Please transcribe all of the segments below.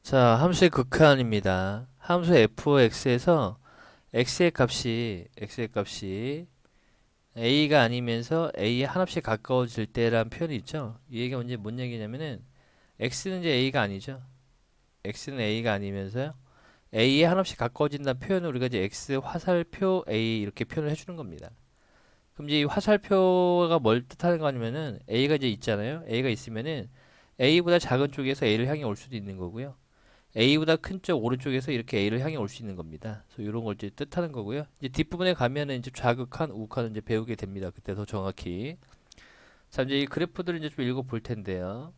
자, 함수의 극한입니다. 함수 fx에서 x의 값이 a가 아니면서 a에 한없이 가까워질 때라는 표현이 있죠. 이 얘기가 언제 뭔 얘기냐면은 x는 이제 a가 아니죠. x는 a가 아니면서요. a에 한없이 가까워진다는 표현을 우리가 이제 x 화살표 a 이렇게 표현을 해주는 겁니다. 그럼 이제 이 화살표가 뭘 뜻하는 거냐면은 a가 이제 있잖아요. a가 있으면은 a보다 작은 쪽에서 a를 향해 올 수도 있는 거고요. A보다 큰 쪽 오른쪽에서 이렇게 A를 향해 올 수 있는 겁니다. 그래서 이런 걸 이제 뜻하는 거고요. 이제 뒷부분에 가면은 이제 좌극한, 우극한을 이제 배우게 됩니다. 그때 더 정확히. 자, 이제 이 그래프들을 이제 좀 읽어 볼 텐데요.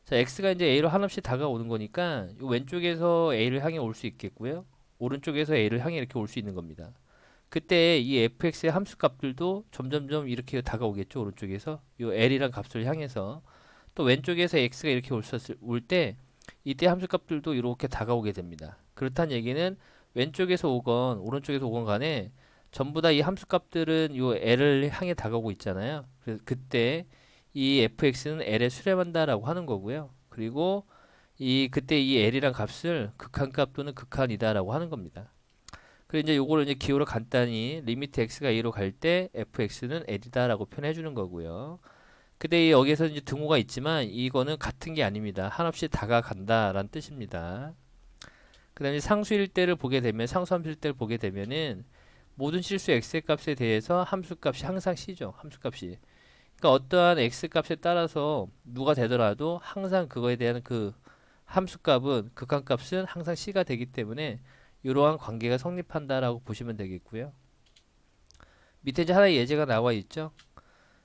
자, X가 이제 A로 한없이 다가오는 거니까 이 왼쪽에서 A를 향해 올 수 있겠고요. 오른쪽에서 A를 향해 이렇게 올 수 있는 겁니다. 그때 이 fx의 함수 값들도 점점점 이렇게 다가오겠죠. 오른쪽에서 이 L이란 값을 향해서 또 왼쪽에서 x가 이렇게 올 때 이때 함수값들도 이렇게 다가오게 됩니다. 그렇다는 얘기는 왼쪽에서 오건 오른쪽에서 오건 간에 전부 다 이 함수값들은 요 l을 향해 다가오고 있잖아요. 그래서 그때 이 fx는 l에 수렴한다라고 하는 거고요. 그리고 이 그때 이 l이란 값을 극한값 또는 극한이다라고 하는 겁니다. 그리고 이제 요거를 이제 기호로 간단히 리미트 x가 a로 갈 때 fx는 l이다라고 표현해 주는 거고요. 근데 여기에서 이제 등호가 있지만 이거는 같은 게 아닙니다. 한없이 다가간다라는 뜻입니다. 그다음에 상수일 때를 보게 되면 상수함수일 때를 보게 되면은 모든 실수 x의 값에 대해서 함수값이 항상 c죠. 함수값이. 그러니까 어떠한 x 값에 따라서 누가 되더라도 항상 그거에 대한 그 함수값은 극한값은 항상 c가 되기 때문에 이러한 관계가 성립한다라고 보시면 되겠고요. 밑에 이제 하나의 예제가 나와 있죠.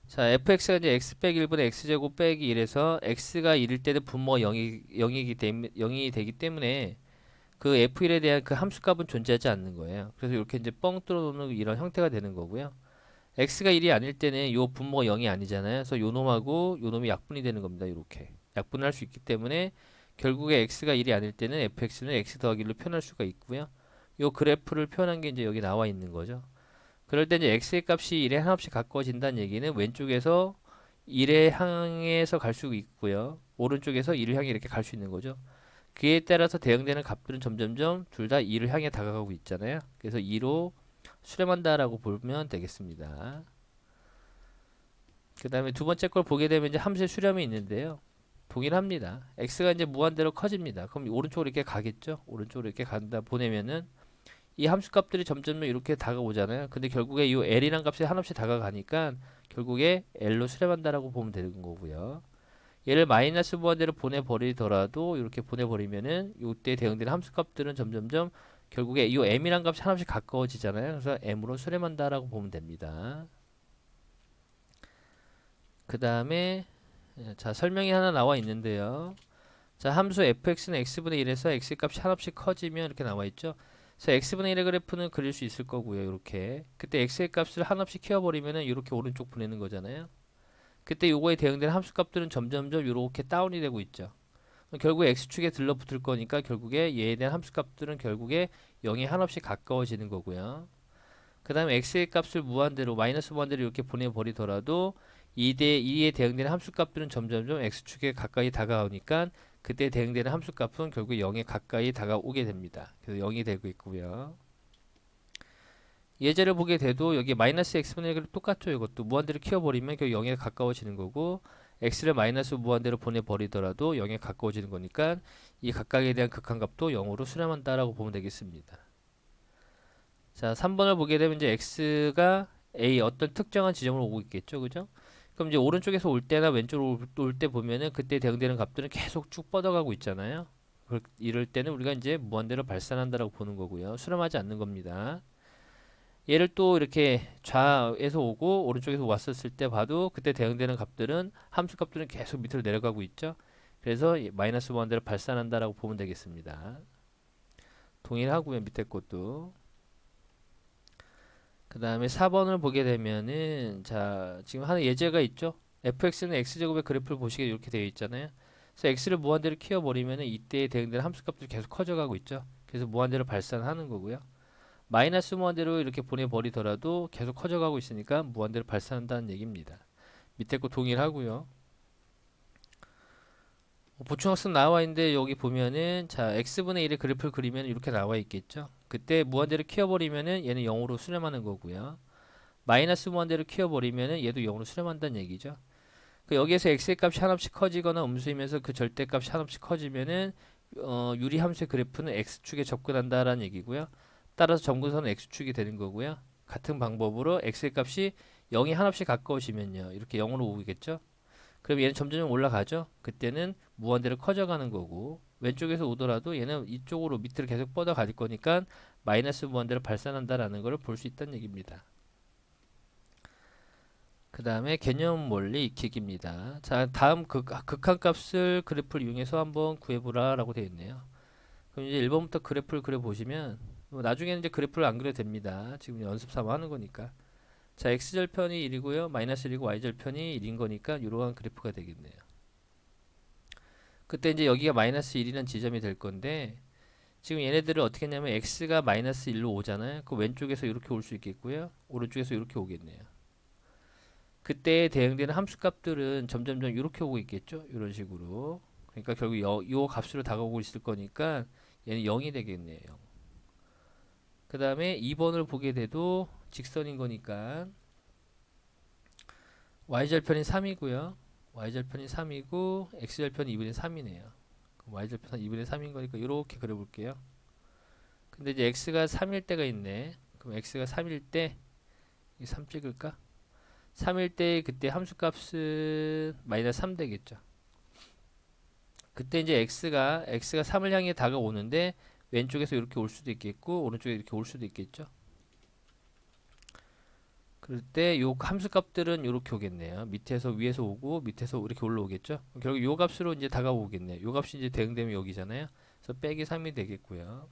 자, fx가 이제 x 빼기 1분의 x제곱 빼기 1에서 x가 1일 때는 분모가 0이 되기 때문에 그 f1에 대한 그 함수값은 존재하지 않는 거예요. 그래서 이렇게 이제 뻥 뚫어놓는 이런 형태가 되는 거고요. x가 1이 아닐 때는 요 분모가 0이 아니잖아요. 그래서 요 놈하고 요 놈이 약분이 되는 겁니다. 이렇게. 약분을 할 수 있기 때문에 결국에 x가 1이 아닐 때는 fx는 x 더하기 1로 표현할 수가 있고요. 요 그래프를 표현한 게 이제 여기 나와 있는 거죠. 그럴 때 이제 x의 값이 1에 한없이 가까워진다는 얘기는 왼쪽에서 1에 향해서 갈 수 있고요. 오른쪽에서 1을 향해 이렇게 갈 수 있는 거죠. 그에 따라서 대응되는 값들은 점점점 둘 다 2를 향해 다가가고 있잖아요. 그래서 2로 수렴한다라고 보면 되겠습니다. 그 다음에 두 번째 걸 보게 되면 이제 함수의 수렴이 있는데요. 동일합니다. x가 이제 무한대로 커집니다. 그럼 오른쪽으로 이렇게 가겠죠? 오른쪽으로 이렇게 간다 보내면은 이 함수값들이 점점 이렇게 다가오잖아요. 근데 결국에 이 l이란 값이 한없이 다가가니까 결국에 l로 수렴한다라고 보면 되는 거고요. 얘를 마이너스 무한대로 보내버리더라도 이렇게 보내버리면은 이때 대응되는 함수값들은 점점점 결국에 이 m이란 값이 한없이 가까워지잖아요. 그래서 m으로 수렴한다라고 보면 됩니다. 그 다음에 자 설명이 하나 나와 있는데요. 자 함수 fx는 x분의 1에서 x 값이 한없이 커지면 이렇게 나와 있죠. 그래서 x분의 1의 그래프는 그릴 수 있을 거고요. 이렇게 그때 x의 값을 한없이 키워버리면은 이렇게 오른쪽 보내는 거잖아요. 그때 요거에 대응되는 함수값들은 점점점 이렇게 다운이 되고 있죠. 결국에 x축에 들러붙을 거니까 결국에 얘에 대한 함수값들은 결국에 0에 한없이 가까워지는 거고요. 그 다음에 x의 값을 무한대로 마이너스 무한대로 이렇게 보내버리더라도 2에 대응되는 함수값들은 점점점 x축에 가까이 다가오니까 그때 대응되는 함수값은 결국 0에 가까이 다가오게 됩니다. 그래서 0이 되고 있고요. 예제를 보게 돼도 여기 마이너스 x분의 1은 똑같죠. 이것도 무한대로 키워버리면 결국 0에 가까워지는 거고 x를 마이너스 무한대로 보내버리더라도 0에 가까워지는 거니까 이 각각에 대한 극한값도 0으로 수렴한다라고 보면 되겠습니다. 자, 3번을 보게 되면 이제 x가 a 어떤 특정한 지점으로 오고 있겠죠. 그죠? 그럼 이제 오른쪽에서 올 때나 왼쪽으로 올 때 보면은 그때 대응되는 값들은 계속 쭉 뻗어가고 있잖아요. 이럴 때는 우리가 이제 무한대로 발산한다라고 보는 거고요. 수렴하지 않는 겁니다. 얘를 또 이렇게 좌에서 오고 오른쪽에서 왔었을 때 봐도 그때 대응되는 값들은 함수 값들은 계속 밑으로 내려가고 있죠. 그래서 마이너스 무한대로 발산한다라고 보면 되겠습니다. 동일하고요. 밑에 것도. 그 다음에 4번을 보게 되면은 자 지금 하나 예제가 있죠. fx는 x제곱의 그래프를 보시게 이렇게 되어 있잖아요. 그래서 x를 무한대로 키워버리면은 이때 대응되는 함수값들이 계속 커져가고 있죠. 그래서 무한대로 발산하는 거고요. 마이너스 무한대로 이렇게 보내버리더라도 계속 커져가고 있으니까 무한대로 발산한다는 얘기입니다. 밑에 거 동일하고요. 보충학습 나와 있는데 여기 보면은 자 x분의 1의 그래프를 그리면 이렇게 나와 있겠죠. 그때 무한대로 키워버리면은 얘는 0으로 수렴하는 거고요. 마이너스 무한대로 키워버리면은 얘도 0으로 수렴한다는 얘기죠. 그 여기에서 x의 값이 하나씩 커지거나 음수이면서 그 절대값이 하나씩 커지면은 유리함수의 그래프는 x축에 접근한다라는 얘기고요. 따라서 점근선은 x축이 되는 거고요. 같은 방법으로 x의 값이 0이 하나씩 가까워지면요. 이렇게 0으로 오겠죠. 그럼 얘는 점점 올라가죠. 그때는 무한대로 커져가는 거고 왼쪽에서 오더라도 얘는 이쪽으로 밑으로 계속 뻗어갈 거니까 마이너스 무한대로 발산한다라는 걸 볼 수 있다는 얘기입니다. 그 다음에 개념 원리 익히기입니다. 자, 다음 극한값을 그래프를 이용해서 한번 구해보라 라고 되어 있네요. 그럼 이제 1번부터 그래프를 그려보시면 뭐 나중에는 이제 그래프를 안 그려도 됩니다. 지금 연습 삼아 하는 거니까. 자, x절편이 1이고요. 마이너스 1이고 y절편이 1인 거니까 이러한 그래프가 되겠네요. 그때 이제 여기가 마이너스 1이라는 지점이 될 건데 지금 얘네들을 어떻게 했냐면 x가 마이너스 1로 오잖아요. 그 왼쪽에서 이렇게 올 수 있겠고요. 오른쪽에서 이렇게 오겠네요. 그때에 대응되는 함수값들은 점점점 이렇게 오고 있겠죠. 이런 식으로. 그러니까 결국 요 값으로 다가오고 있을 거니까 얘는 0이 되겠네요. 그 다음에 2번을 보게 돼도 직선인 거니까 y절편이 3이고요. y절편이 3이고 x절편이 2분의 3이네요. y절편 2분의 3인 거니까 이렇게 그려볼게요. 근데 이제 x가 3일 때가 있네. 그럼 x가 3일 때 3 찍을까? 3일 때 그때 함수값은 마이너스 3 되겠죠. 그때 이제 x가 3을 향해 다가오는데 왼쪽에서 이렇게 올 수도 있겠고 오른쪽에 이렇게 올 수도 있겠죠. 그럴 때 요 함수값들은 이렇게 오겠네요. 밑에서 위에서 오고 밑에서 이렇게 올라오겠죠. 결국 요 값으로 이제 다가오겠네요. 요 값이 이제 대응되면 여기잖아요. 그래서 빼기 3이 되겠고요.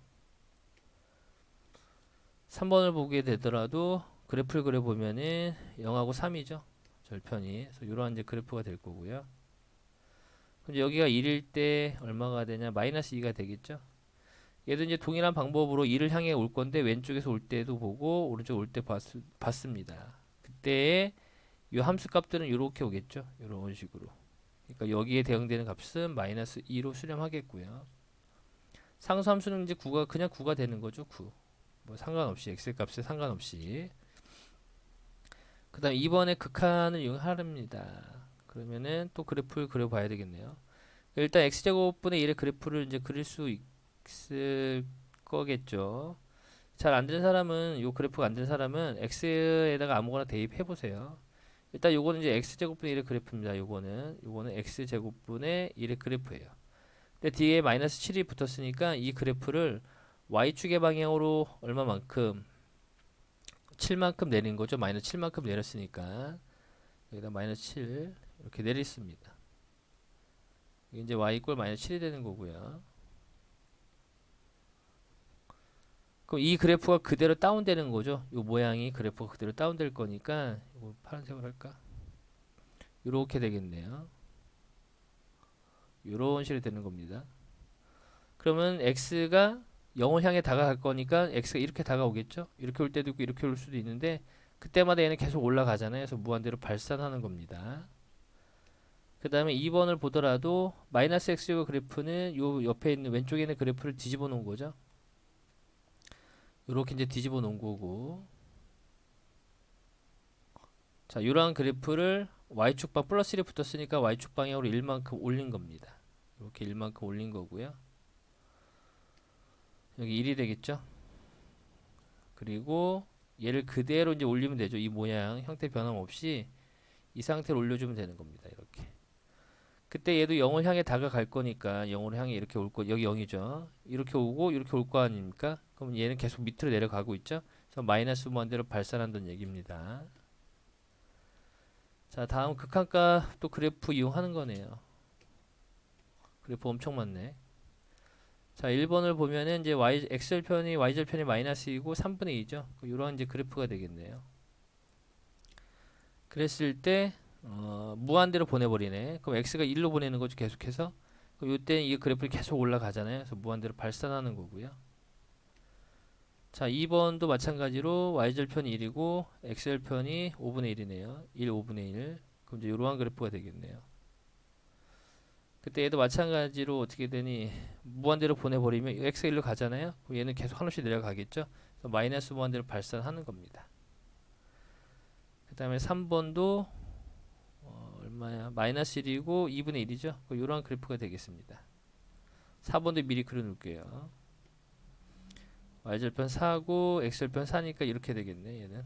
3번을 보게 되더라도 그래프를 그려보면은 0하고 3이죠. 절편이. 그래서 이러한 이제 그래프가 될 거고요. 그럼 여기가 1일 때 얼마가 되냐? 마이너스 2가 되겠죠. 얘도 이제 동일한 방법으로 2를 향해 올 건데 왼쪽에서 올 때도 보고 오른쪽 올 때 봤습니다. 그때 이 함수 값들은 이렇게 오겠죠. 이런 식으로. 그러니까 여기에 대응되는 값은 마이너스 2로 수렴하겠고요. 상수함수는 이제 9가 그냥 9가 되는 거죠. 9. 뭐 상관없이 x 값에 상관없이. 그다음 2번에 극한을 이용하랍니다. 그러면은 또 그래프를 그려봐야 되겠네요. 일단 x제곱분의 1의 그래프를 이제 그릴 수 있을 거겠죠. 잘 안 되는 사람은 요 그래프가 안 되는 사람은 x에다가 아무거나 대입해 보세요. 일단 요거는 이제 x제곱분의 1의 그래프입니다. 요거는 x제곱분의 1의 그래프예요. 근데 뒤에 마이너스 7이 붙었으니까 이 그래프를 y축의 방향으로 얼마만큼 7만큼 내린 거죠. 마이너스 7만큼 내렸으니까 여기다 마이너스 7 이렇게 내렸습니다. 이게 이제 y 이꼴 마이너스 7이 되는 거고요. 그럼 이 그래프가 그대로 다운되는 거죠. 이 모양이 그래프가 그대로 다운될 거니까 이거 파란색으로 할까? 이렇게 되겠네요. 이런 식으로 되는 겁니다. 그러면 x가 0을 향해 다가갈 거니까 x가 이렇게 다가오겠죠. 이렇게 올 때도 있고 이렇게 올 수도 있는데 그때마다 얘는 계속 올라가잖아요. 그래서 무한대로 발산하는 겁니다. 그 다음에 2번을 보더라도 마이너스 x제곱 그래프는 요 옆에 있는 왼쪽에 있는 그래프를 뒤집어 놓은 거죠. 이렇게 이제 뒤집어 놓은 거고, 자 이러한 그래프를 y축방 플러스 1이 붙었으니까 y축 방향으로 1만큼 올린 겁니다. 이렇게 1만큼 올린 거고요. 여기 1이 되겠죠. 그리고 얘를 그대로 이제 올리면 되죠. 이 모양 형태 변함없이 이 상태로 올려주면 되는 겁니다. 이렇게. 그때 얘도 0을 향해 다가갈 거니까 0으로 향해 이렇게 올 거, 여기 0이죠. 이렇게 오고 이렇게 올 거 아닙니까? 그럼 얘는 계속 밑으로 내려가고 있죠. 그래서 마이너스 무한대로 발산한다는 얘기입니다. 자, 다음 극한값 또 그래프 이용하는 거네요. 그래프 엄청 많네. 자, 1번을 보면은 이제 x절편이 y절편이 마이너스이고 3분의 2죠. 이런 이제 그래프가 되겠네요. 그랬을 때 무한대로 보내버리네. 그럼 x가 1로 보내는 거죠. 계속해서. 그럼 이때 이 그래프를 계속 올라가잖아요. 그래서 무한대로 발산하는 거고요. 자, 2번도 마찬가지로 y절편이 1이고 x절편이 5분의 1이네요. 1, 5분의 1. 그럼 이제 이러한 그래프가 되겠네요. 그때 얘도 마찬가지로 어떻게 되니 무한대로 보내버리면 x가 1로 가잖아요. 그럼 얘는 계속 한없이 내려가겠죠. 그래서 마이너스 무한대로 발산하는 겁니다. 그 다음에 3번도 얼마야? 마이너스 1이고 2분의 1이죠. 이러한 그래프가 되겠습니다. 4번도 미리 그려놓을게요. y절편 4고 x절편 4니까 이렇게 되겠네. 얘는.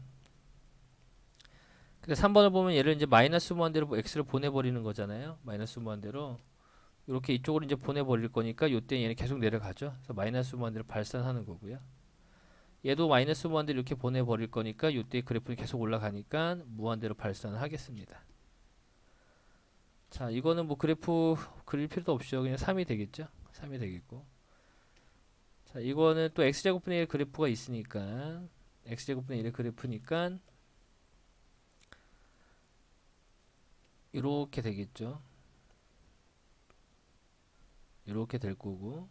근데 3번을 보면 얘를 이제 마이너스 무한대로 x를 보내버리는 거잖아요. 마이너스 무한대로. 이렇게 이쪽으로 이제 보내버릴 거니까 요때 얘는 계속 내려가죠. 그래서 마이너스 무한대로 발산하는 거고요. 얘도 마이너스 무한대로 이렇게 보내버릴 거니까 요때 그래프는 계속 올라가니까 무한대로 발산을 하겠습니다. 자, 이거는 뭐 그래프 그릴 필요도 없죠. 그냥 3이 되겠죠. 3이 되겠고. 자, 이거는 또 x제곱분의 1 그래프가 있으니까 x제곱분의 1의 그래프니까 이렇게 되겠죠. 이렇게 될 거고.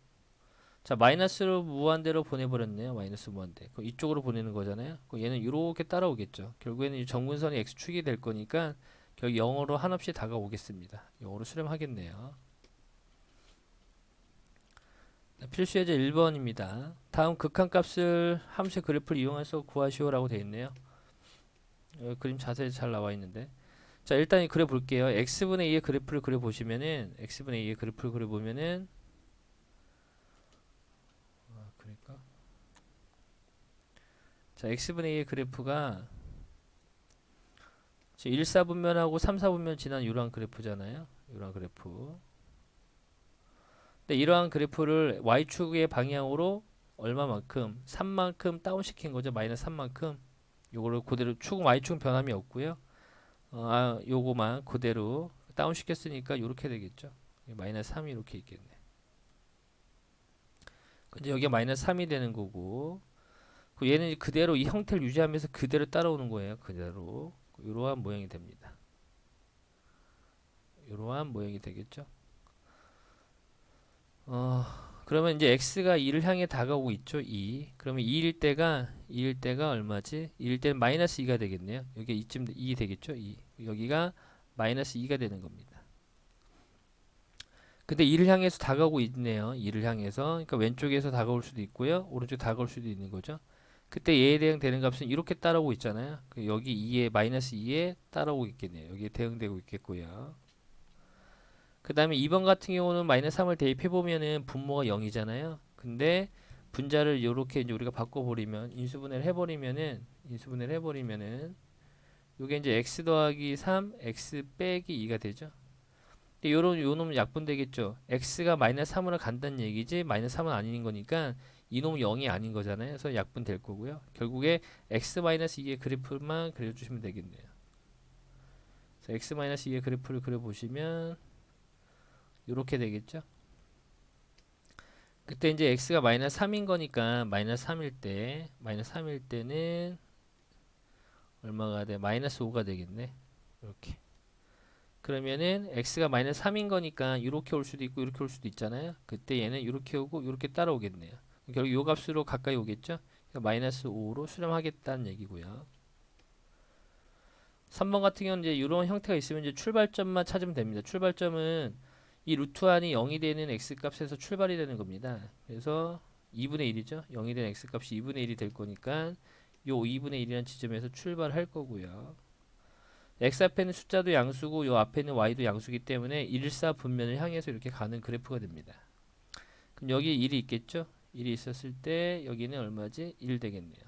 자, 마이너스로 무한대로 보내버렸네요. 마이너스 무한대. 그럼 이쪽으로 보내는 거잖아요. 그럼 얘는 이렇게 따라오겠죠. 결국에는 이 정근선이 x축이 될 거니까 결국 0으로 한없이 다가오겠습니다. 0으로 수렴하겠네요. 필수 예제 1번입니다. 다음 극한값을 함수의 그래프를 이용해서 구하시오라고 되어 있네요. 그림 자세히 잘 나와 있는데. 자, 일단 그려 볼게요. x분의 2의 그래프를 그려 보시면은 x분의 2의 그래프를 그려 보면은 그러니까 자, x분의 2의 그래프가 1, 4분면하고 3, 4분면 지난 이러한 그래프잖아요. 이러한 그래프. 근데 이러한 그래프를 y축의 방향으로 얼마만큼 3만큼 다운시킨 거죠. 마이너스 3만큼. 요거를 그대로 축은 y축은 변함이 없고요. 요거만 그대로 다운시켰으니까 요렇게 되겠죠. 마이너스 3이 이렇게 있겠네. 근데 여기가 마이너스 3이 되는 거고, 얘는 그대로 이 형태를 유지하면서 그대로 따라오는 거예요. 그대로. 이러한 모양이 됩니다. 이러한 모양이 되겠죠. 그러면 이제 x가 2를 향해 다가오고 있죠. 2. 그러면 2일 때가 얼마지? 2일 때는 마이너스 2가 되겠네요. 여기 이쯤 2 되겠죠. 2. 여기가 마이너스 2가 되는 겁니다. 근데 2를 향해서 다가오고 있네요. 2를 향해서. 그러니까 왼쪽에서 다가올 수도 있고요. 오른쪽 다가올 수도 있는 거죠. 그때 얘에 대응되는 값은 이렇게 따라오고 있잖아요. 여기 2에 마이너스 2에 따라오고 있겠네요. 여기에 대응되고 있겠고요. 그 다음에 2번 같은 경우는 마이너스 3을 대입해 보면은 분모가 0이잖아요. 근데 분자를 이렇게 이제 우리가 바꿔버리면 인수분해를 해버리면은 요게 이제 x 더하기 3, x 빼기 2가 되죠. 근데 요 놈은 약분되겠죠. x가 마이너스 3으로 간다는 얘기지 마이너스 3은 아닌 거니까 이 놈은 0이 아닌 거잖아요. 그래서 약분될 거고요. 결국에 x 마이너스 2의 그래프만 그려주시면 되겠네요. 그래서 x 마이너스 2의 그래프를 그려보시면 이렇게 되겠죠. 그때 이제 x가 마이너스 3인 거니까 마이너스 3일 때는 얼마가 돼? 마이너스 5가 되겠네. 이렇게. 그러면은 x가 마이너스 3인 거니까 이렇게 올 수도 있고 이렇게 올 수도 있잖아요. 그때 얘는 이렇게 오고 이렇게 따라오겠네요. 결국 요 값으로 가까이 오겠죠. 그러니까 마이너스 5로 수렴하겠다는 얘기고요. 3번 같은 경우는 이제 이런 형태가 있으면 이제 출발점만 찾으면 됩니다. 출발점은 이 루트 안이 0이 되는 x값에서 출발이 되는 겁니다. 그래서 2분의 1이죠. 0이 되는 x값이 2분의 1이 될 거니까 요 2분의 1이라는 지점에서 출발할 거고요. x 앞에는 숫자도 양수고 요 앞에는 y도 양수기 때문에 1, 4 분면을 향해서 이렇게 가는 그래프가 됩니다. 그럼 여기 1이 있겠죠? 1이 있었을 때 여기는 얼마지? 1 되겠네요.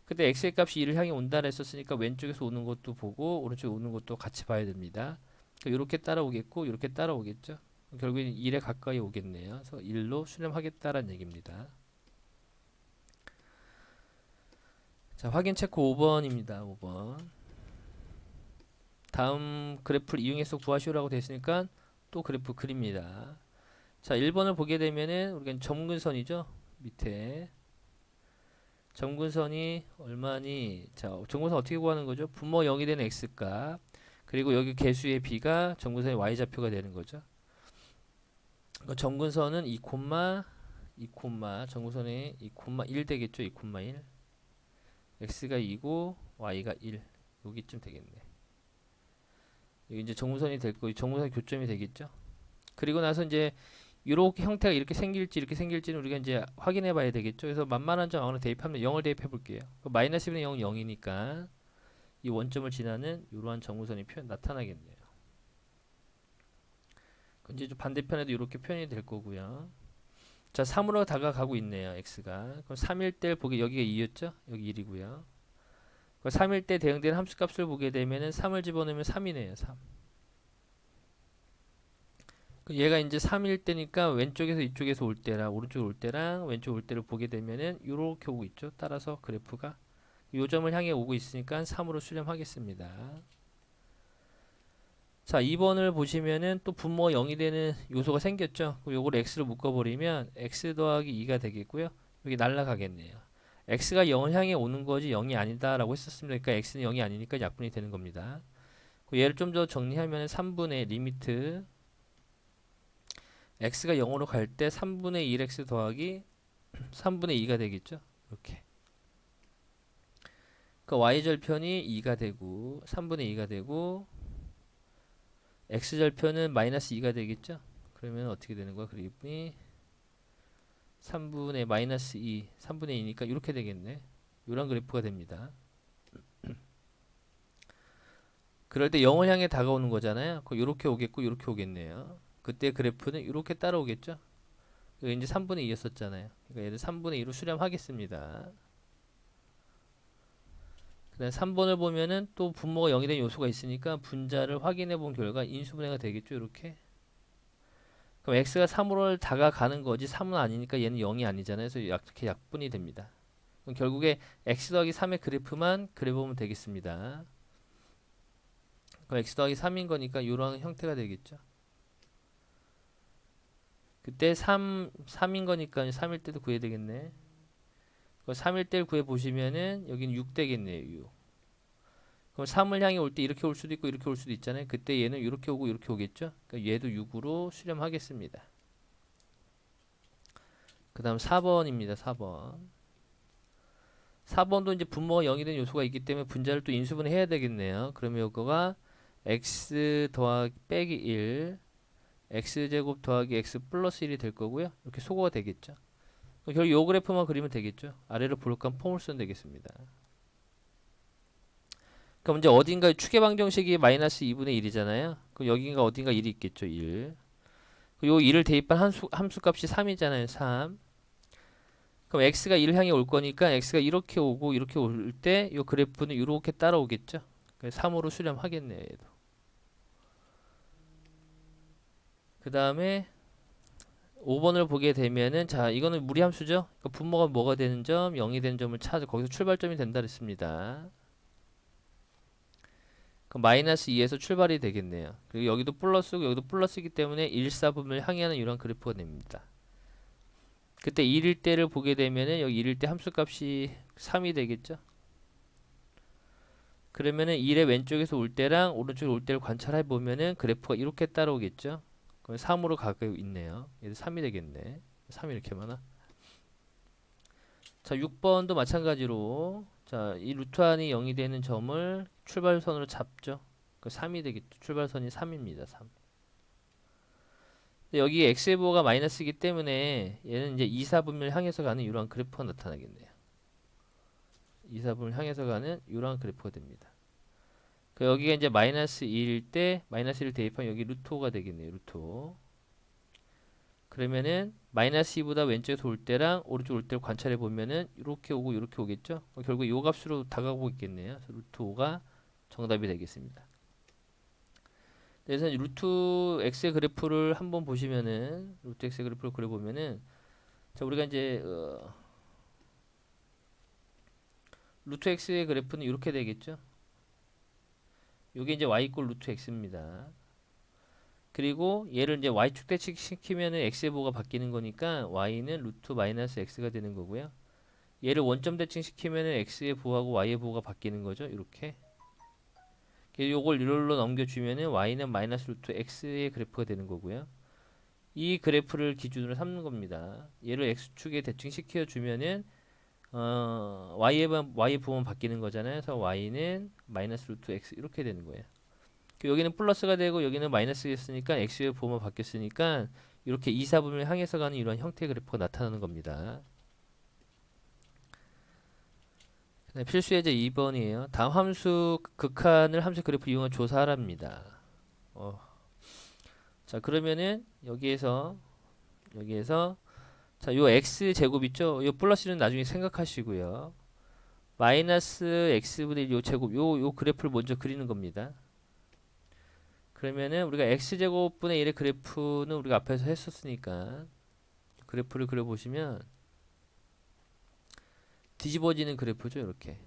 근데 x의 값이 1을 향해 온다 했었으니까 왼쪽에서 오는 것도 보고 오른쪽에 오는 것도 같이 봐야 됩니다. 이렇게 따라오겠고 이렇게 따라오겠죠. 결국엔 1에 가까이 오겠네요. 그래서 1로 수렴하겠다라는 얘기입니다. 자, 확인 체크 5번입니다. 5번. 다음 그래프를 이용해서 구하시오라고 되어 있으니까 또 그래프 그립니다. 자, 1번을 보게 되면은 우리가 점근선이죠. 밑에 점근선이 얼마니? 자, 점근선 어떻게 구하는 거죠? 분모 0이 되는 x값 그리고 여기 개수의 b가 점근선의 y좌표가 되는 거죠. 점근선은 2, 점근선의 2,1 되겠죠. 2,1 x가 2고 y가 1 여기쯤 되겠네. 여기 이제 정무선이 될 거, 정무선 교점이 되겠죠. 그리고 나서 이제 이렇게 형태가 이렇게 생길지 이렇게 생길지는 우리가 이제 확인해 봐야 되겠죠. 그래서 만만한 점 아무나 대입하면 0을 대입해 볼게요. 마이너스 1은 0은 0이니까 이 원점을 지나는 이러한 정무선이 나타나겠네요. 이제 좀 반대편에도 이렇게 표현이 될 거고요. 자, 3으로 다가가고 있네요. x가. 그럼 3일 때 보게 여기가 2였죠? 여기 1이고요. 3일 때 대응되는 함수값을 보게 되면은 3을 집어넣으면 3이네요. 3. 얘가 이제 3일 때니까 왼쪽에서 이쪽에서 올 때랑 오른쪽으로 올 때랑 왼쪽 올 때를 보게 되면은 이렇게 오고 있죠. 따라서 그래프가 요 점을 향해 오고 있으니까 3으로 수렴하겠습니다. 자, 2번을 보시면은 또 분모가 0이 되는 요소가 생겼죠. 그럼 요걸 x로 묶어버리면 x 더하기 2가 되겠고요. 여기 날라가겠네요. x가 0을 향해 오는 거지 0이 아니다 라고 했었습니다. 그러니까 x는 0이 아니니까 약분이 되는 겁니다. 얘를 좀 더 정리하면 3분의 리미트 x가 0으로 갈 때 3분의 1x 더하기 3분의 2가 되겠죠. 이렇게. 그러니까 y절편이 2가 되고 3분의 2가 되고 x절편은 마이너스 2가 되겠죠. 그러면 어떻게 되는 거야? 그림이 3분의 마이너스 2, 3분의 2니까 이렇게 되겠네. 이런 그래프가 됩니다. 그럴 때 0을 향해 다가오는 거잖아요. 이렇게 오겠고 이렇게 오겠네요. 그때 그래프는 이렇게 따라오겠죠. 이제 3분의 2였었잖아요. 그러니까 얘를 3분의 2로 수렴하겠습니다. 그다음 3번을 보면은 또 분모가 0이 된 요소가 있으니까 분자를 확인해 본 결과 인수분해가 되겠죠. 이렇게. 그럼 x가 3으로 다가가는 거지 3은 아니니까 얘는 0이 아니잖아요. 그래서 이렇게 약분이 됩니다. 그럼 결국에 x 더하기 3의 그래프만 그려보면 되겠습니다. 그럼 x 더하기 3인 거니까 이런 형태가 되겠죠. 그때 3인 거니까 3일 때도 구해야 되겠네. 3일 때를 구해 보시면은 여기는 6 되겠네요. 6. 그럼 3을 향해 올 때 이렇게 올 수도 있고 이렇게 올 수도 있잖아요. 그때 얘는 이렇게 오고 이렇게 오겠죠. 그러니까 얘도 6으로 수렴하겠습니다. 그 다음 4번입니다. 4번. 4번도 이제 분모가 0이 된 요소가 있기 때문에 분자를 또 인수분해 해야 되겠네요. 그러면 이거가 x 더하기 빼기 1 x제곱 더하기 x 플러스 1이 될 거고요. 이렇게 소거가 되겠죠. 결국 요 그래프만 그리면 되겠죠. 아래로 볼록한 폼을 쓰면 되겠습니다. 그럼 이제 어딘가에 추계 방정식이 마이너스 2분의 1이잖아요. 그럼 여긴가 어딘가 1이 있겠죠. 1. 요 1을 대입한 함수값이 3이잖아요. 3. 그럼 x가 1을 향해 올 거니까 x가 이렇게 오고 이렇게 올 때 요 그래프는 이렇게 따라오겠죠. 3으로 수렴하겠네요. 얘도. 그 다음에 5번을 보게 되면은 자 이거는 무리함수죠. 그러니까 분모가 뭐가 되는 점, 0이 되는 점을 찾아 거기서 출발점이 된다 그랬습니다. 그럼 마이너스 2에서 출발이 되겠네요. 그리고 여기도 플러스고 여기도 플러스이기 때문에 1, 4분을 항해하는 이런 그래프가 됩니다. 그때 1일 때를 보게 되면은 여기 1일 때 함수값이 3이 되겠죠. 그러면은 1의 왼쪽에서 올 때랑 오른쪽에 올 때를 관찰해 보면은 그래프가 이렇게 따라오겠죠. 그럼 3으로 가고 있네요. 얘도 3이 되겠네. 3이 이렇게 많아. 자, 6번도 마찬가지로 자, 이 루트 안이 0이 되는 점을 출발선으로 잡죠. 그 3이 되겠죠. 출발선이 3입니다. 3. 여기 x의 부호가 마이너스이기 때문에 얘는 이제 2, 4분면을 향해서 가는 이러한 그래프가 나타나겠네요. 2, 4분을 향해서 가는 이러한 그래프가 됩니다. 여기가 이제 마이너스 2일 때 마이너스 1을 대입하면 여기 루트 5가 되겠네요. 루트 5. 그러면은 마이너스 2보다 왼쪽에서 올 때랑 오른쪽 올 때를 관찰해 보면은 이렇게 오고 이렇게 오겠죠. 결국 이 값으로 다가오고 있겠네요. 그래서 루트 5가 정답이 되겠습니다. 그래서 루트 x의 그래프를 한번 보시면은 루트 x의 그래프를 그려보면은 자 우리가 이제 루트 x의 그래프는 이렇게 되겠죠. 요게 이제 y 꼴 루트 x입니다. 그리고 얘를 이제 y축 대칭시키면은 x의 부호가 바뀌는 거니까 y는 루트 마이너스 x가 되는 거고요. 얘를 원점 대칭시키면은 x의 부호하고 y의 부호가 바뀌는 거죠. 이렇게. 요걸 이rol로 넘겨주면은 y는 마이너스 루트 x의 그래프가 되는 거고요. 이 그래프를 기준으로 삼는 겁니다. 얘를 x축에 대칭시켜 주면은 y의 부호만 바뀌는 거잖아요. 그래서 y는 마이너스 루트 x 이렇게 되는 거예요. 여기는 플러스가 되고 여기는 마이너스가 됐으니까 x의 부호만 바뀌었으니까 이렇게 2, 4분을 향해서 가는 이런 형태의 그래프가 나타나는 겁니다. 네, 필수 예제 2번이에요. 다음 함수 극한을 함수 그래프 이용한 조사하랍니다. 어, 자 그러면은 여기에서 자 요 x 제곱 있죠? 요 플러스는 나중에 생각하시고요. 마이너스 x분의 요 제곱 요 그래프를 먼저 그리는 겁니다. 그러면은 우리가 x제곱분의 1의 그래프는 우리가 앞에서 했었으니까 그래프를 그려보시면 뒤집어지는 그래프죠. 이렇게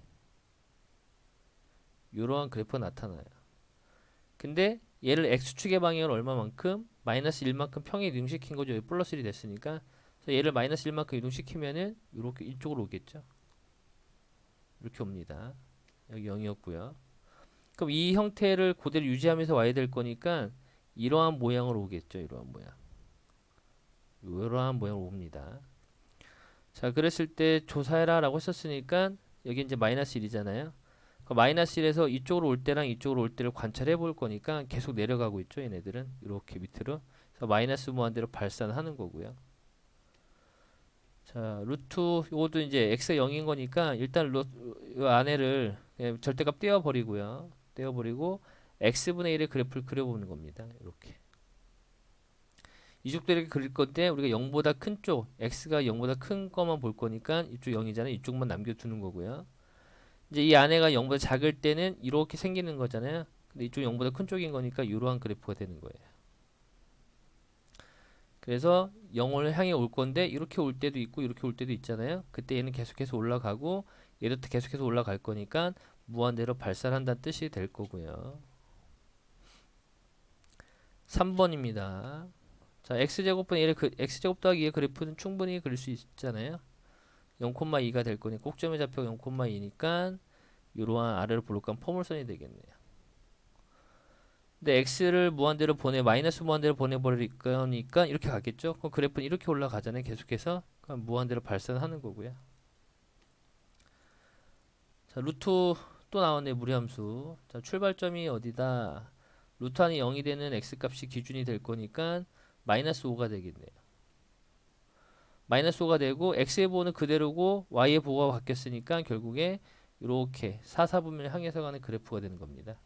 이러한 그래프가 나타나요. 근데 얘를 x축의 방향을 얼마만큼? 마이너스 1만큼 평에 이동시킨 거죠. 여기 플러스 1이 됐으니까 그래서 얘를 마이너스 1만큼 이동시키면은 이렇게 이쪽으로 오겠죠. 이렇게 옵니다. 여기 0이었고요. 그럼 이 형태를 그대로 유지하면서 와야 될 거니까 이러한 모양으로 오겠죠. 이러한 모양. 이러한 모양으로 옵니다. 자, 그랬을 때 조사해라 라고 했었으니까 여기 이제 마이너스 1이잖아요. 그 마이너스 1에서 이쪽으로 올 때랑 이쪽으로 올 때를 관찰해 볼 거니까 계속 내려가고 있죠. 얘네들은 이렇게 밑으로. 그래서 마이너스 무한대로 발산하는 거고요. 자, 루트 요것도 이제 x가 0인 거니까 일단 요 안에를 그냥 절대값 떼어버리고요. 떼어버리고 x분의 1의 그래프를 그려보는 겁니다. 이렇게. 이쪽도 이렇게 그릴 건데 우리가 0보다 큰 쪽, x가 0보다 큰 거만 볼 거니까 이쪽 0이잖아요. 이쪽만 남겨두는 거고요. 이제 이 안에가 0보다 작을 때는 이렇게 생기는 거잖아요. 근데 이쪽 0보다 큰 쪽인 거니까 이러한 그래프가 되는 거예요. 그래서 0을 향해 올 건데 이렇게 올 때도 있고 이렇게 올 때도 있잖아요. 그때 얘는 계속해서 올라가고 얘도 계속해서 올라갈 거니까 무한대로 발산한다는 뜻이 될 거고요. 3번입니다. 자, x제곱분의 1의 x제곱 더하기 2의 그래프는 충분히 그릴 수 있잖아요. 0,2가 될 거니 꼭점의 좌표가 0,2니까 이러한 아래로 볼록한 포물선이 되겠네요. 근데 x를 무한대로 마이너스 무한대로 보내버릴 거니까 이렇게 가겠죠. 그럼 그래프는 이렇게 올라가잖아요. 계속해서 그럼 무한대로 발산하는 거고요. 자, 루트 또 나왔네. 무리함수. 자, 출발점이 어디다? 루트 안이 0이 되는 x값이 기준이 될 거니까 마이너스 5가 되겠네요. 마이너스 5가 되고 x의 보호는 그대로고 y의 보호가 바뀌었으니까 결국에 이렇게 4, 4분면을 향해서 가는 그래프가 되는 겁니다.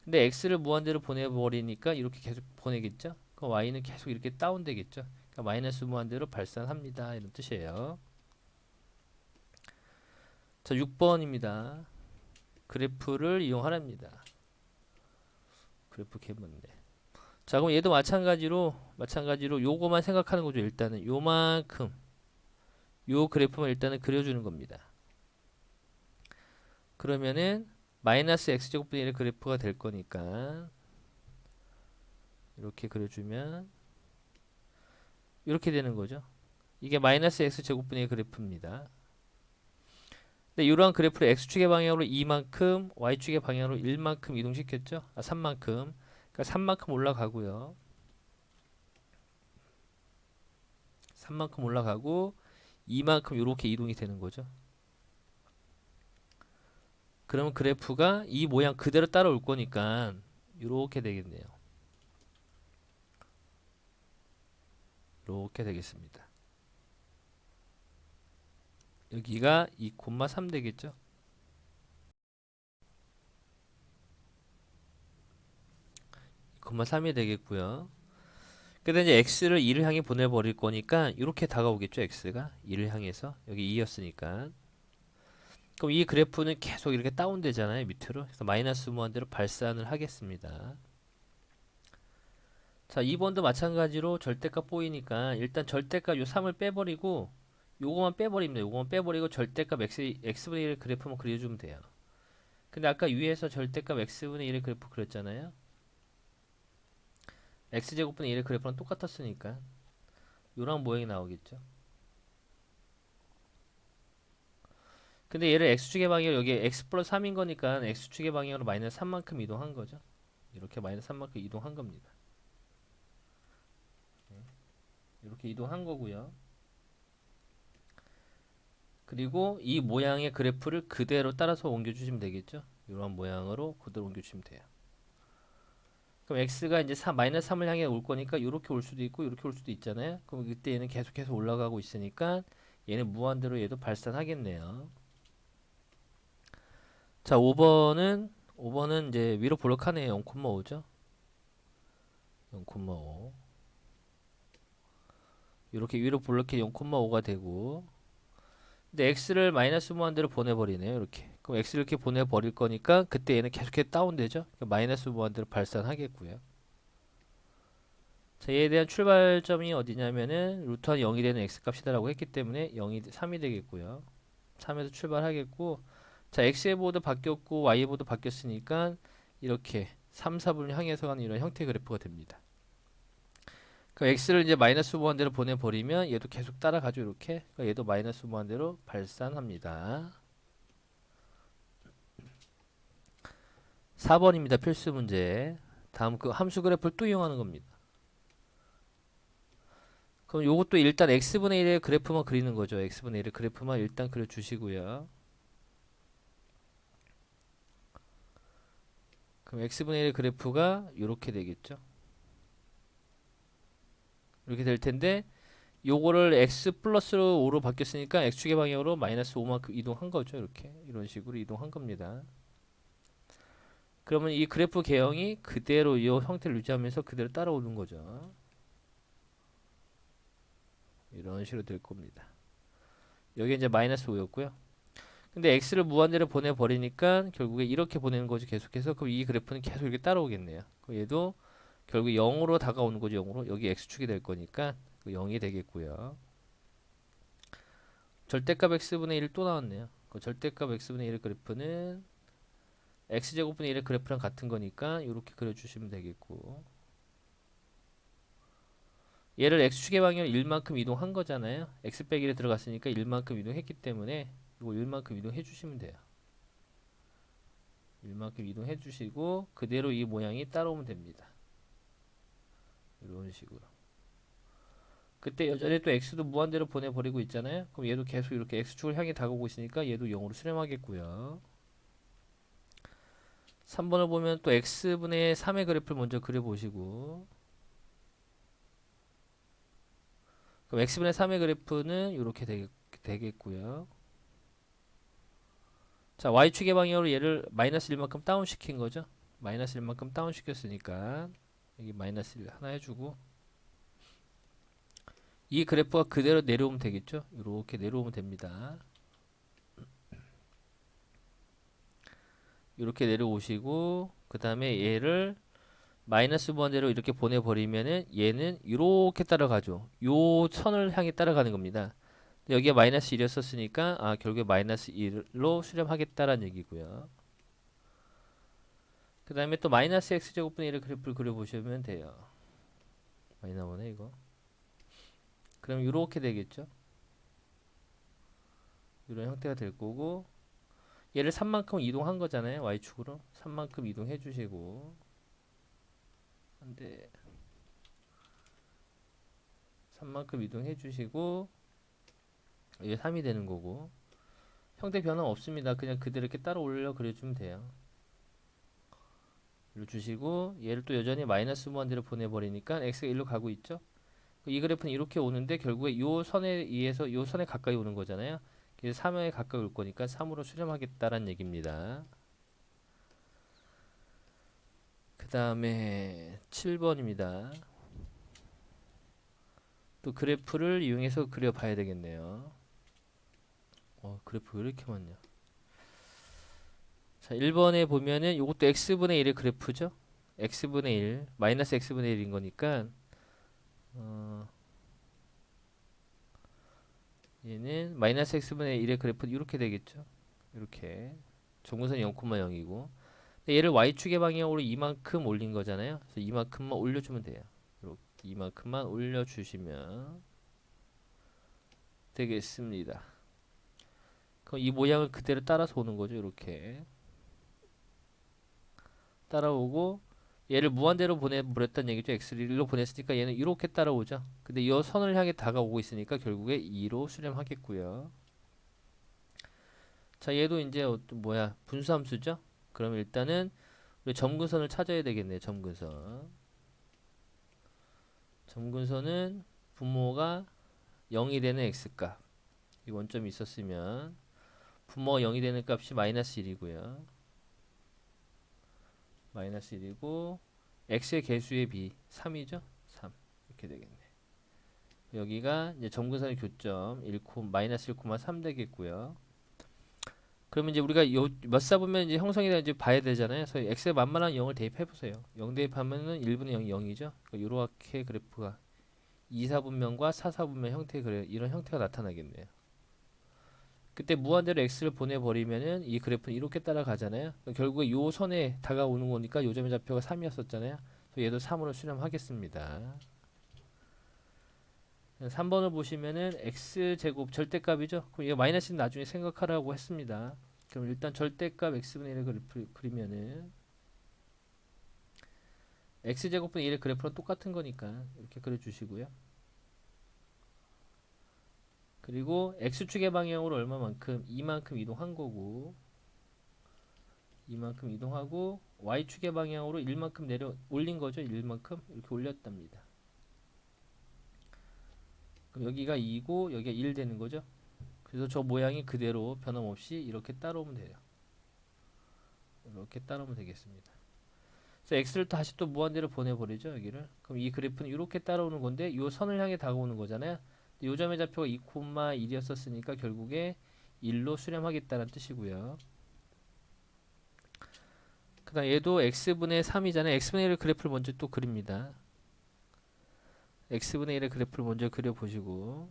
근데 x를 무한대로 보내버리니까 이렇게 계속 보내겠죠. 그럼 y는 계속 이렇게 다운되겠죠. 그러니까 마이너스 무한대로 발산합니다. 이런 뜻이에요. 자, 6번입니다. 그래프를 이용하랍니다. 그래프 개문네. 자, 그럼 얘도 마찬가지로 요거만 생각하는 거죠. 일단은 요만큼 요 그래프만 일단은 그려주는 겁니다. 그러면은 마이너스 x제곱분의 1의 그래프가 될 거니까 이렇게 그려주면 이렇게 되는 거죠. 이게 마이너스 x제곱분의 1 그래프입니다. 근데 이러한 그래프를 x축의 방향으로 2만큼 y축의 방향으로 1만큼 이동시켰죠. 3만큼. 그러니까 3만큼 올라가고요. 3만큼 올라가고 2만큼 이렇게 이동이 되는 거죠. 그러면 그래프가 이 모양 그대로 따라올 거니까 이렇게 되겠네요. 이렇게 되겠습니다. 여기가 2,3 되겠죠. 2,3이 되겠고요. 근데 이제 x를 2를 향해 보내버릴 거니까 이렇게 다가오겠죠. x가 2를 향해서 여기 2였으니까 그럼 이 그래프는 계속 이렇게 다운되잖아요. 밑으로. 그래서 마이너스 무한대로 발산을 하겠습니다. 자, 2번도 마찬가지로 절대값 보이니까 일단 절대값 요 3을 빼버리고 요거만 빼버립니다. 요거만 빼버리고 절대값 x분의 1의 그래프만 그려주면 돼요. 근데 아까 위에서 절대값 x분의 1의 그래프 그렸잖아요. x제곱분의 1의 그래프랑 똑같았으니까 요런 모양이 나오겠죠. 근데 얘를 x축의 방향으로 여기 x 플러스 3인 거니까 x축의 방향으로 마이너스 3만큼 이동한 거죠. 이렇게 마이너스 3만큼 이동한 겁니다. 이렇게 이동한 거고요. 그리고 이 모양의 그래프를 그대로 따라서 옮겨주시면 되겠죠. 이런 모양으로 그대로 옮겨주시면 돼요. 그럼 x가 이제 마이너스 3을 향해 올 거니까 이렇게 올 수도 있고 이렇게 올 수도 있잖아요. 그럼 그때 얘는 계속해서 올라가고 있으니까 얘는 무한대로 얘도 발산하겠네요. 자, 5번은 이제 위로 볼록하네요. 0,5죠. 0,5. 이렇게 위로 볼록해 0,5가 되고, 근데 x를 마이너스 무한대로 보내버리네요. 이렇게. 그럼 x를 이렇게 보내버릴 거니까 그때 얘는 계속해서 다운되죠. 그러니까 마이너스 무한대로 발산하겠고요. 자, 얘에 대한 출발점이 어디냐면은 루트 한 0이 되는 x 값이다라고 했기 때문에 3이 되겠고요. 3에서 출발하겠고, 자, x의 보호도 바뀌었고 y의 보호도 바뀌었으니까 이렇게 3, 4분을 향해서 가는 이런 형태의 그래프가 됩니다. 그 x를 이제 마이너스 무한대로 보내버리면 얘도 계속 따라가죠. 이렇게. 그러니까 얘도 마이너스 무한대로 발산합니다. 4번입니다. 필수 문제. 다음 그 함수 그래프를 또 이용하는 겁니다. 그럼 요것도 일단 x분의 1의 그래프만 그리는 거죠. x분의 1의 그래프만 일단 그려주시고요. 그럼 x분의 1의 그래프가 이렇게 되겠죠. 이렇게 될 텐데 요거를 x 플러스로 5로 바뀌었으니까 x축의 방향으로 마이너스 5만큼 이동한 거죠. 이렇게 이런 식으로 이동한 겁니다. 그러면 이 그래프 개형이 그대로 이 형태를 유지하면서 그대로 따라오는 거죠. 이런 식으로 될 겁니다. 여기 이제 마이너스 5였고요. 근데 x를 무한대로 보내버리니까 결국에 이렇게 보내는 거죠. 계속해서. 그럼 이 그래프는 계속 이렇게 따라오겠네요. 얘도 결국 0으로 다가오는 거죠. 0으로. 여기 x축이 될 거니까 0이 되겠고요. 절대값 x분의 1 또 나왔네요. 그 절대값 x분의 1의 그래프는 x제곱분의 1의 그래프랑 같은 거니까 이렇게 그려주시면 되겠고, 얘를 x축의 방향으로 1만큼 이동한 거잖아요. x 빼기 1에 들어갔으니까 1만큼 이동했기 때문에 이거 1만큼 이동해 주시면 돼요. 1만큼 이동해 주시고 그대로 이 모양이 따라오면 됩니다. 이런 식으로. 그때 여전히 또 x도 무한대로 보내버리고 있잖아요. 그럼 얘도 계속 이렇게 x축을 향해 다가오고 있으니까 얘도 0으로 수렴하겠고요. 3번을 보면 또 x분의 3의 그래프를 먼저 그려보시고, 그럼 x분의 3의 그래프는 이렇게 되겠고요. 자, y축의 방향으로 얘를 마이너스 1만큼 다운시킨 거죠. 마이너스 1만큼 다운시켰으니까 여기 마이너스 1 하나 해주고, 이 그래프가 그대로 내려오면 되겠죠. 이렇게 내려오면 됩니다. 이렇게 내려오시고 그 다음에 얘를 마이너스 무한대로 이렇게 보내버리면은 얘는 이렇게 따라가죠. 요 선을 향해 따라가는 겁니다. 여기가 마이너스 1이었으니까 결국에 마이너스 1로 수렴하겠다라는 얘기고요. 그 다음에 또 마이너스 x제곱분의 1의 그래프를 그려보시면 돼요. 많이 나오네 이거. 그럼 이렇게 되겠죠. 이런 형태가 될 거고, 얘를 3만큼 이동한 거잖아요. y축으로 3만큼 이동해 주시고, 근데 3만큼 이동해 주시고 이게 3이 되는 거고, 형태 변화 없습니다. 그냥 그대로 이렇게 따라 올려 그려주면 돼요. 일로 주시고 얘를 또 여전히 마이너스 무한대로 보내버리니까 x가 1로 가고 있죠. 이 그래프는 이렇게 오는데 결국에 요 선에 의해서 요 선에 가까이 오는 거잖아요. 그래서 3에 가까이 올 거니까 3으로 수렴하겠다라는 얘기입니다. 그 다음에 7번입니다. 또 그래프를 이용해서 그려봐야 되겠네요. 그래프 왜 이렇게 많냐. 자, 1번에 보면은 이것도 x분의 1의 그래프죠. x분의 1, 마이너스 x분의 1인 거니까 얘는 마이너스 x분의 1의 그래프는 이렇게 되겠죠. 이렇게 정근선이 0,0이고 얘를 y축의 방향으로 이만큼 올린 거잖아요. 그래서 이만큼만 올려주면 돼요. 이렇게 이만큼만 올려주시면 되겠습니다. 그럼 이 모양을 그대로 따라서 오는 거죠. 이렇게 따라오고 얘를 무한대로 보내버렸다는 얘기죠. x를 1로 보냈으니까 얘는 이렇게 따라오죠. 근데 이 선을 향해 다가오고 있으니까 결국에 2로 수렴하겠고요. 자, 얘도 이제 분수함수죠. 그럼 일단은 우리 점근선을 찾아야 되겠네요. 점근선. 점근선은 분모가 0이 되는 x값. 이 원점이 있었으면 분모가 0이 되는 값이 마이너스 1이고요. 마이너스 1이고 x의 개수의 비 3이죠? 3. 이렇게 되겠네. 여기가 이제 점근선의 교점 1, 마이너스 1,3 되겠고요. 그러면 이제 우리가 요 몇 사보면 이제 형성이 되는지 봐야 되잖아요. 그래서 x에 만만한 0을 대입해 보세요. 0 대입하면은 1분의 0이 0이죠. 이렇게 그래프가 2사분면과 4사분면 형태 그래 이런 형태가 나타나겠네요. 그때 무한대로 x를 보내버리면은 이 그래프는 이렇게 따라가잖아요. 결국에 요 선에 다가오는 거니까 요 점의 좌표가 3이었었잖아요. 얘도 3으로 수렴하겠습니다. 3번을 보시면은 x제곱 절대값이죠. 그럼 이거 마이너스는 나중에 생각하라고 했습니다. 그럼 일단 절대값 x분의 1의 그래프 그리면은 x제곱분의 1의 그래프랑 똑같은 거니까 이렇게 그려주시고요. 그리고 x축의 방향으로 얼마만큼? 이만큼 이동한 거고 이만큼 이동하고 y축의 방향으로 1만큼 내려 올린 거죠. 1만큼 이렇게 올렸답니다. 그럼 여기가 2고 여기가 1 되는 거죠. 그래서 저 모양이 그대로 변함없이 이렇게 따라오면 돼요. 이렇게 따라오면 되겠습니다. 그래서 x를 다시 또 무한대로 보내버리죠. 여기를. 그럼 이 그래프는 이렇게 따라오는 건데 이 선을 향해 다가오는 거잖아요. 이 점의 좌표가 2,1이었으니까 결국에 1로 수렴하겠다는 뜻이고요. 그 다음 얘도 x분의 3이잖아요. x분의 1의 그래프를 먼저 또 그립니다. x분의 1의 그래프를 먼저 그려보시고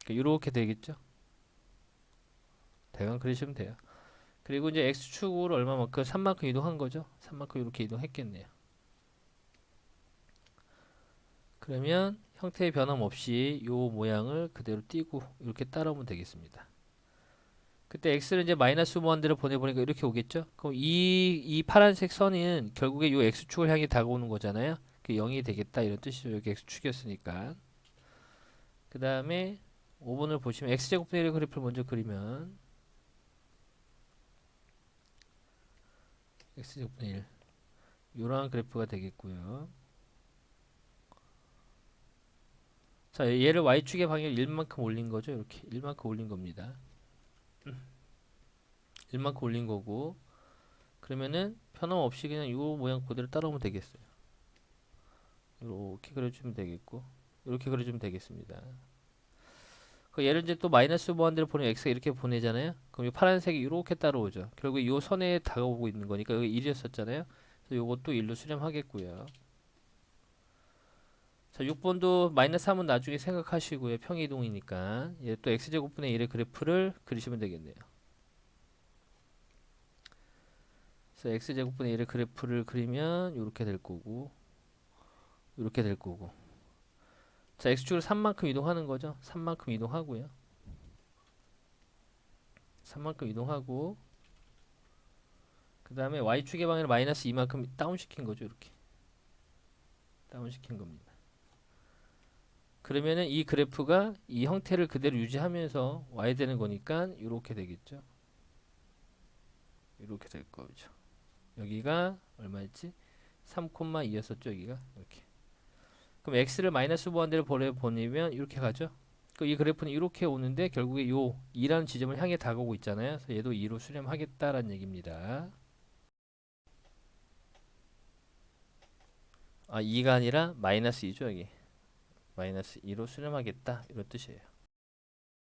이렇게 되겠죠. 대강 그리시면 돼요. 그리고 이제 x축으로 얼마만큼? 3만큼 이동한 거죠. 3만큼 이렇게 이동했겠네요. 그러면 형태의 변함 없이 요 모양을 그대로 띄고 이렇게 따라오면 되겠습니다. 그때 x를 이제 마이너스 무한대로 보내보니까 이렇게 오겠죠. 그럼 이 파란색 선은 결국에 요 x축을 향해 다가오는 거잖아요. 그 0이 되겠다 이런 뜻이죠. 여기 x축이었으니까. 그 다음에 5번을 보시면 x제곱분의 1의 그래프를 먼저 그리면 x제곱분의 1 요런 그래프가 되겠고요. 자, 얘를 y축의 방향 1만큼 올린 거죠. 이렇게 1만큼 올린 겁니다. 1만큼 올린 거고 그러면은 변함없이 그냥 이 모양 그대로 따라오면 되겠어요. 이렇게 그려주면 되겠고 이렇게 그려주면 되겠습니다. 그 얘를 이제 또 마이너스 무한대로 보내면 x가 이렇게 보내잖아요. 그럼 이 파란색이 이렇게 따라오죠. 결국 이 선에 다가오고 있는 거니까 여기 1이었었잖아요. 그래서 요것도 1로 수렴하겠고요. 자, 6번도 마이너스 3은 나중에 생각하시고요. 평이동이니까 얘 또 x제곱분의 1의 그래프를 그리시면 되겠네요. 그래서 x제곱분의 1의 그래프를 그리면 이렇게 될 거고 이렇게 될 거고 자 x축으로 3만큼 이동하는 거죠. 3만큼 이동하고요. 3만큼 이동하고 그 다음에 y축의 방향을 마이너스 2만큼 다운시킨 거죠. 이렇게 다운시킨 겁니다. 그러면은 이 그래프가 이 형태를 그대로 유지하면서 와야 되는 거니까 이렇게 되겠죠. 이렇게 될 거죠. 여기가 얼마였지? 3,2였었죠. 여기가 이렇게. 그럼 x를 마이너스 무한대로 보내면 이렇게 가죠. 이 그래프는 이렇게 오는데 결국에 요 2라는 지점을 향해 다가오고 있잖아요. 그래서 얘도 2로 수렴하겠다라는 얘기입니다. 아, 2가 아니라 마이너스 2죠. 여기. 마이너스 2로 수렴하겠다 이런 뜻이에요.